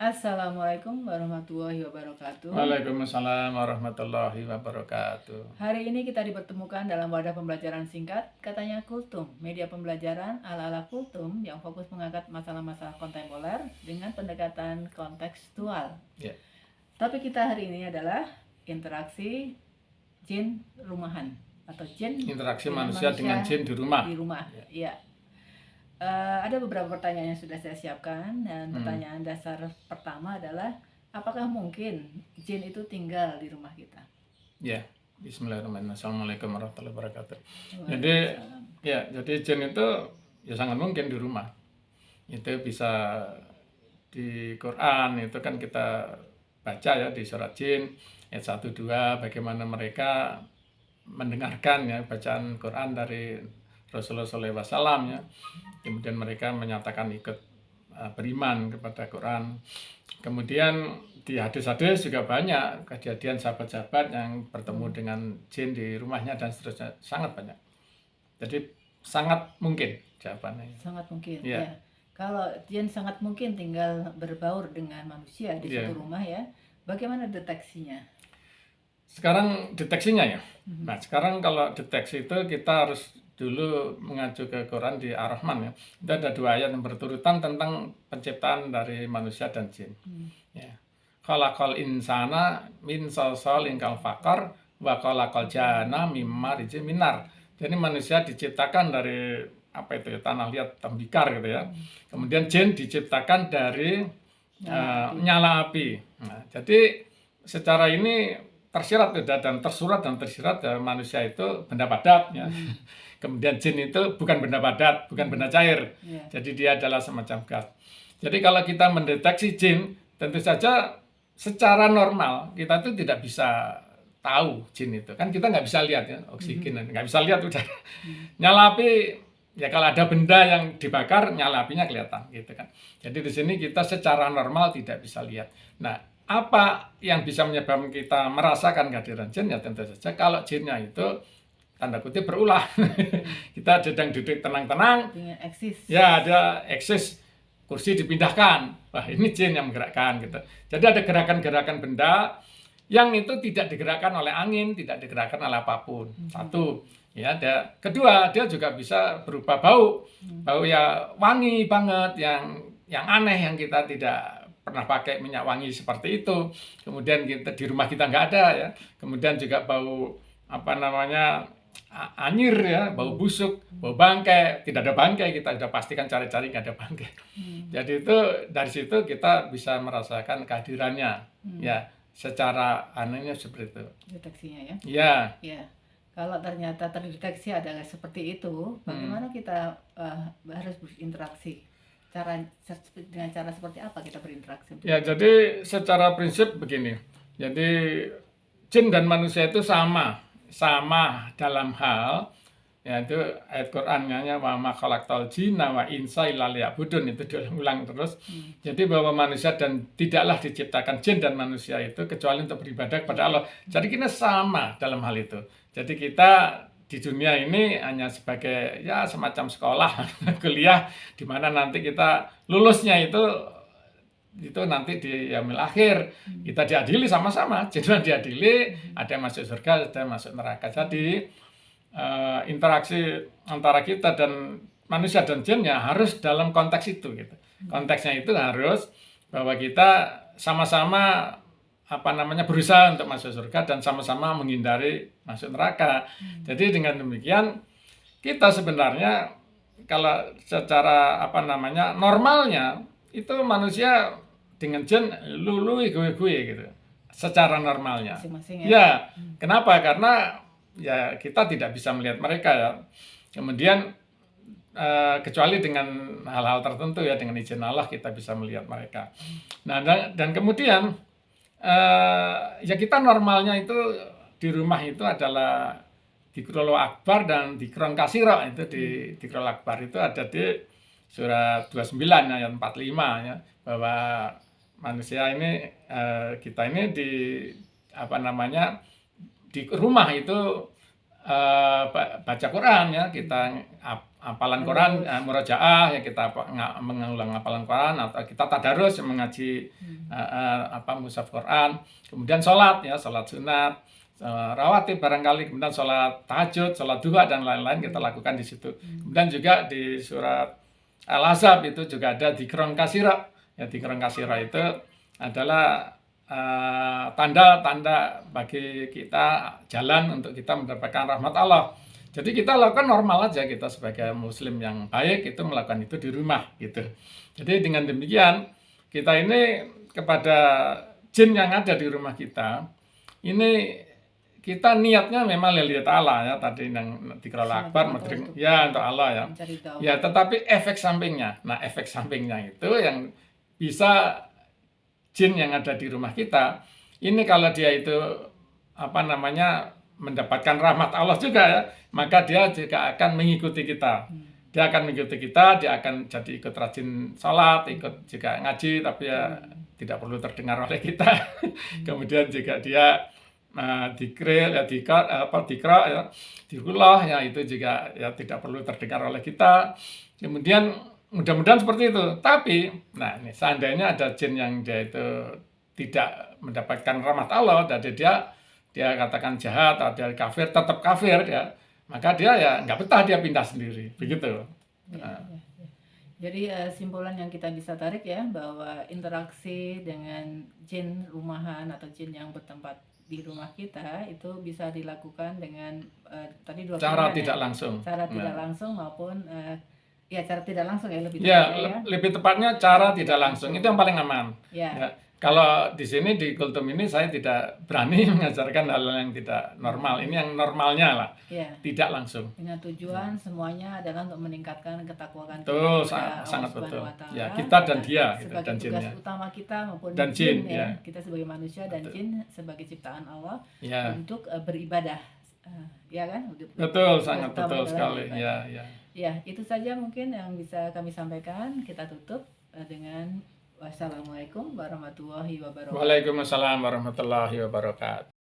Assalamualaikum warahmatullahi wabarakatuh. Waalaikumsalam warahmatullahi wabarakatuh. Hari ini kita dipertemukan dalam wadah pembelajaran singkat, katanya Kultum, media pembelajaran ala-ala Kultum yang fokus mengangkat masalah-masalah kontemporer dengan pendekatan kontekstual. Ya. Topik kita hari ini adalah interaksi jin rumahan atau jin Interaksi manusia dengan jin di rumah. Ya. Ada beberapa pertanyaan yang sudah saya siapkan, dan pertanyaan dasar pertama adalah apakah mungkin jin itu tinggal di rumah kita? Ya, Bismillahirrahmanirrahim. Assalamualaikum warahmatullahi wabarakatuh. Waalaikumsalam. Jadi jin itu ya sangat mungkin di rumah. Itu bisa di Quran itu kan kita baca ya di surat jin ayat 1 2 bagaimana mereka mendengarkan ya bacaan Quran dari Rasulullah SAW ya. Kemudian mereka menyatakan ikut beriman kepada Quran. Kemudian di hadis-hadis juga banyak kejadian sahabat-sahabat yang bertemu dengan jin di rumahnya dan seterusnya, sangat banyak. Jadi sangat mungkin jawabannya. Sangat mungkin. Ya. Ya. Kalau jin sangat mungkin tinggal berbaur dengan manusia di suatu rumah ya, bagaimana deteksinya? Sekarang deteksinya ya. Nah, sekarang kalau deteksi itu kita harus dulu mengacu ke Quran di Ar-Rahman ya. Itu ada 2 ayat yang berturutan tentang penciptaan dari manusia dan jin. Ya. Khalaqal insana min salsalin kal fakar wa khalaqal janna mimma rijin minar. Jadi manusia diciptakan dari apa itu ya, tanah liat tembikar gitu ya. Kemudian jin diciptakan dari nyala api. Nah, jadi secara ini tersirat dan tersirat manusia itu benda padat ya. Kemudian jin itu bukan benda padat, bukan benda cair. Jadi dia adalah semacam gas. Jadi kalau kita mendeteksi jin, tentu saja secara normal kita itu tidak bisa tahu jin itu. Kan kita nggak bisa lihat ya, oksigen, nggak bisa lihat udara. Nyala api, ya kalau ada benda yang dibakar, nyala apinya kelihatan gitu kan. Jadi di sini kita secara normal tidak bisa lihat. Nah, apa yang bisa menyebabkan kita merasakan kehadiran jin? Ya tentu saja kalau jinnya itu tanda kutip berulah. Kita sedang duduk tenang-tenang, ya ada eksis, kursi dipindahkan, wah ini jin yang menggerakkan gitu. Jadi ada gerakan-gerakan benda yang itu tidak digerakkan oleh angin, tidak digerakkan oleh apapun. Satu, ya. Kedua, dia juga bisa berupa bau ya wangi banget, yang aneh, yang kita tidak pernah pakai minyak wangi seperti itu. Kemudian kita di rumah kita nggak ada ya. Kemudian juga bau anyir ya, bau busuk, bau bangkai. Tidak ada bangkai, kita sudah pastikan cari-cari nggak ada bangkai. Jadi itu dari situ kita bisa merasakan kehadirannya ya, secara anehnya seperti itu. Deteksinya ya. Ya. Ya. Kalau ternyata terdeteksi adalah seperti itu, bagaimana kita harus berinteraksi? Dengan cara seperti apa kita berinteraksi? Ya, jadi secara prinsip begini. Jadi jin dan manusia itu sama dalam hal, yaitu ayat Qur'annya wa ma khalaqtal jinna wa insa illa liya'budun, itu diulang terus. Jadi bahwa manusia dan tidaklah diciptakan jin dan manusia itu kecuali untuk beribadah kepada Allah. Jadi kita sama dalam hal itu. Jadi kita di dunia ini hanya sebagai ya semacam sekolah, kuliah, di mana nanti kita lulusnya itu nanti di yaumil akhir kita diadili sama-sama. Jadi diadili, ada yang masuk surga, ada yang masuk neraka. Jadi interaksi antara kita dan manusia dan jin ya harus dalam konteks itu gitu. Konteksnya itu harus bahwa kita sama-sama berusaha untuk masuk surga dan sama-sama menghindari masuk neraka. Jadi dengan demikian kita sebenarnya kalau secara normalnya itu manusia dengan jin lului gue gitu. Secara normalnya. Masing-masing ya. Kenapa? Karena ya kita tidak bisa melihat mereka ya. Kemudian kecuali dengan hal-hal tertentu ya, dengan izin Allah kita bisa melihat mereka. Nah, dan kemudian ya kita normalnya itu di rumah itu adalah Dzikrullah Akbar dan Dzikron Katsira. Itu di Dzikrullah Akbar itu ada di surat 29 ayat 45 ya, bahwa manusia ini kita ini di rumah itu baca Quran ya, kita hafalan Quran, murojaah ya kita mengulang hafalan Quran, atau kita tadarus mengaji mushaf Quran, kemudian sholat ya, sholat sunat, rawatib barangkali, kemudian sholat tahajud, sholat duha dan lain-lain kita lakukan di situ. Kemudian juga di surat Al-Ahzab itu juga ada dzikron kasira. Ya, dzikron kasira itu adalah tanda-tanda bagi kita jalan untuk kita mendapatkan rahmat Allah. Jadi kita lakukan normal aja, kita sebagai muslim yang baik itu melakukan itu di rumah gitu. Jadi dengan demikian kita ini kepada jin yang ada di rumah kita ini kita niatnya memang lillahi ta'ala ya, tadi yang dikrol akbar ya untuk Allah ya. Ya, tetapi efek sampingnya. Nah, efek sampingnya itu yang bisa jin yang ada di rumah kita ini kalau dia itu mendapatkan rahmat Allah juga ya, maka dia juga akan mengikuti kita. Dia akan mengikuti kita, dia akan jadi ikut rajin sholat, ikut juga ngaji, tapi ya tidak perlu terdengar oleh kita. Kemudian juga dia dikra ya, dirulah ya, itu juga ya tidak perlu terdengar oleh kita. Kemudian mudah-mudahan seperti itu. Tapi, nah ini seandainya ada jin yang dia itu tidak mendapatkan rahmat Allah, jadi dia katakan jahat atau dia kafir, tetap kafir ya, maka dia ya nggak betah, dia pindah sendiri, begitu. Ya. Jadi simpulan yang kita bisa tarik ya, bahwa interaksi dengan jin rumahan atau jin yang bertempat di rumah kita itu bisa dilakukan dengan tadi dua cara tidak langsung, cara tidak langsung maupun cara tidak langsung ya, lebih tepatnya lebih tepatnya cara tidak langsung itu yang paling aman ya. Kalau di sini di Kultum ini saya tidak berani mengajarkan hal yang tidak normal. Ini yang normalnya lah, tidak langsung. Dengan tujuan semuanya adalah untuk meningkatkan ketakwaan kita. Betul, sangat betul. Ya, kita dan dia, sebagai dan tugas jinnya. Utama kita maupun dan jin ya. Kita sebagai manusia dan jin sebagai ciptaan Allah untuk beribadah, ya kan? Betul, sangat betul sekali. Ya, itu saja mungkin yang bisa kami sampaikan. Kita tutup dengan wassalamualaikum warahmatullahi wabarakatuh. Waalaikumsalam warahmatullahi wabarakatuh.